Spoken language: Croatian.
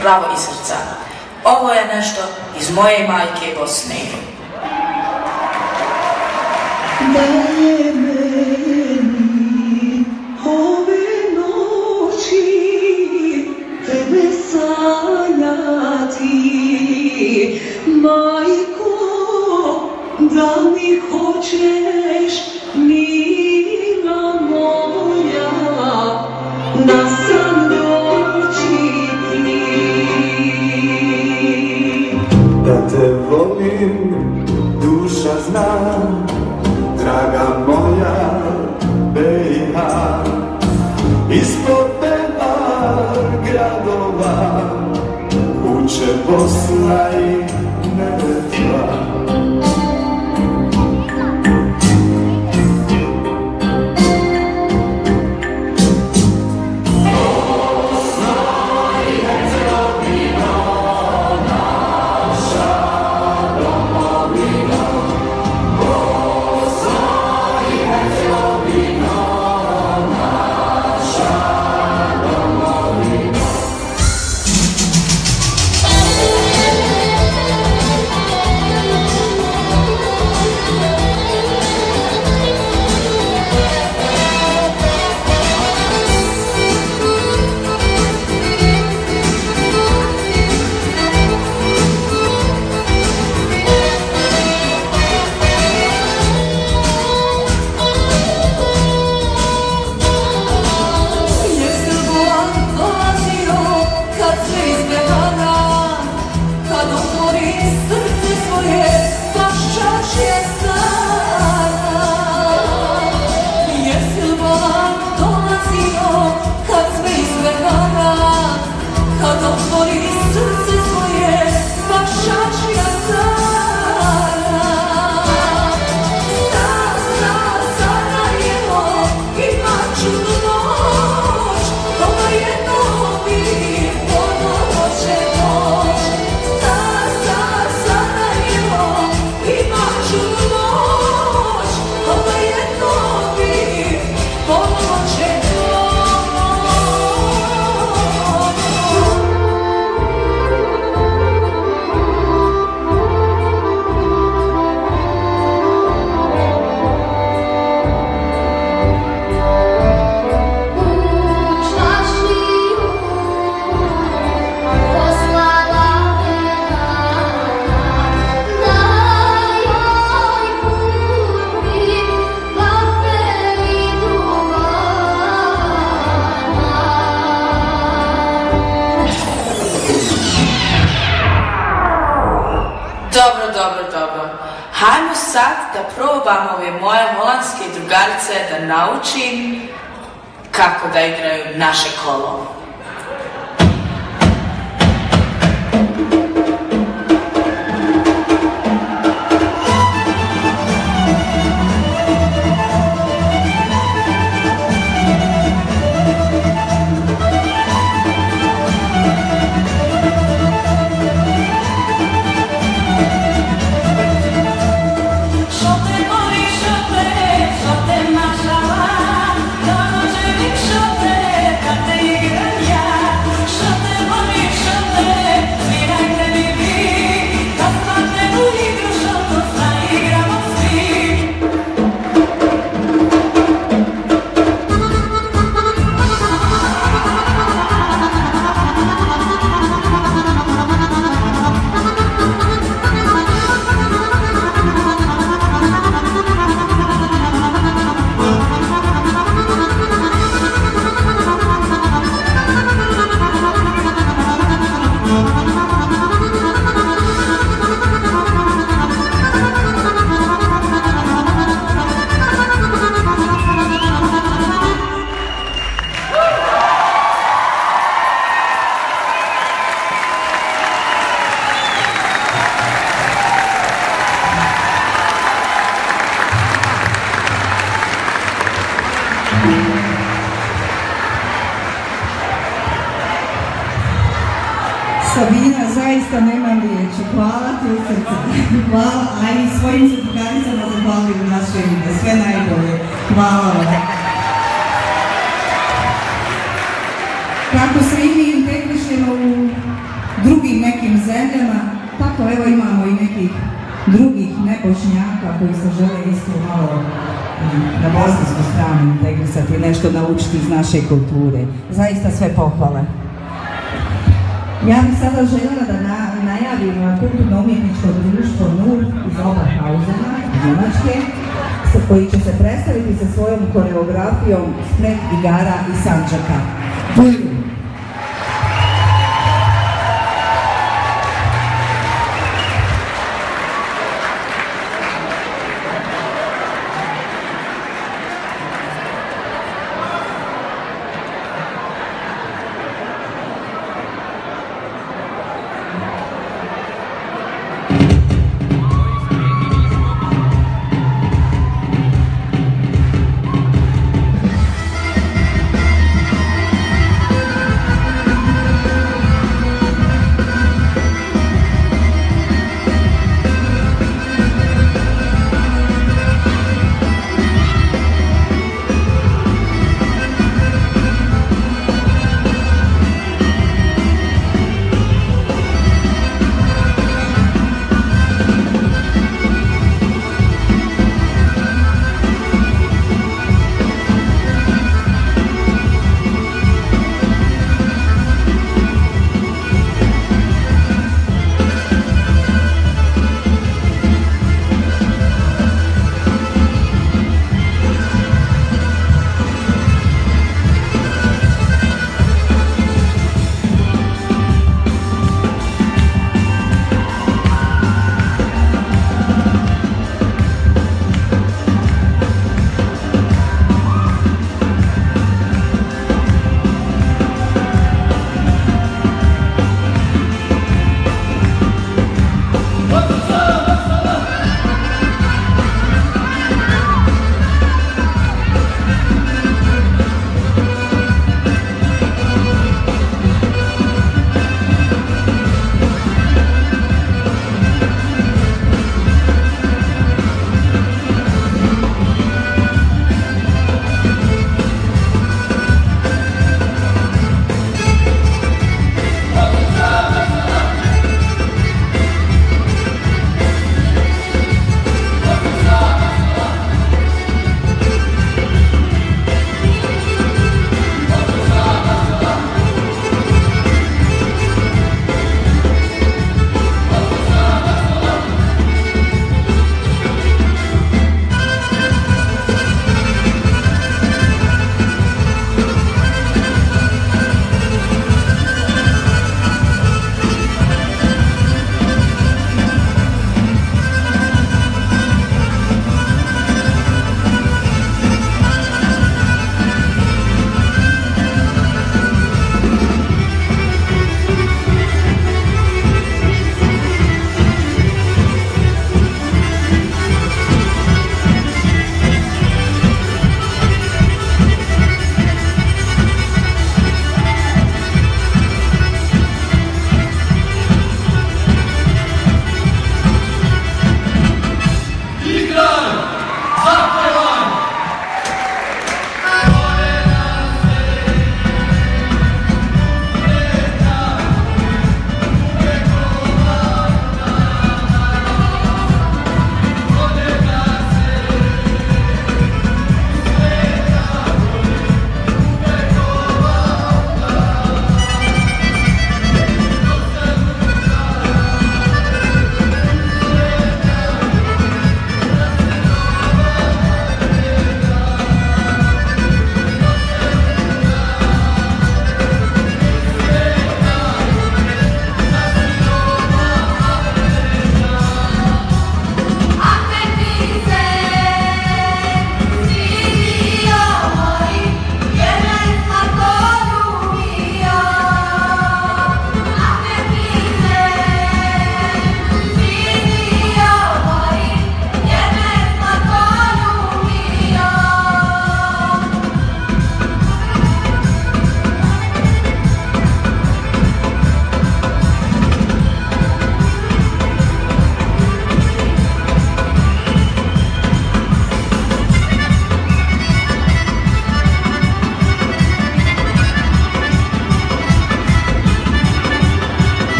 pravo iz srca. Ovo je nešto iz moje majke Bosne. Da je meni ove noći tebe sanjati, majko, da mi hoćeš, mila moja, nasram doći ti. Da te volim, duša zna, draga moja BiH, ispod neba gradova uče Bosna i Neretva. Dobro. Hajmo sad da probamo ove moje holandske drugarice da naučim kako da igraju naše kolo. Sabina, zaista nemam riječi. Hvala ti u srce. Hvala, a i svojim se drugaricama zahvalim u naše ime. Sve najbolje. Hvala vam. Kako se i mi integrišemo u drugim nekim zemljama, tako evo imamo i nekih drugih nebošnjaka koji se žele isto malo na bosansku stranu integrisati, nešto naučiti iz naše kulture. Zaista sve pohvale. Ja bih sada željela da najavim kulturno-umjetničko društvo NUR iz Oberhausena, Njemačke, koji će se predstaviti sa svojom koreografijom Splet igara i Sandžaka.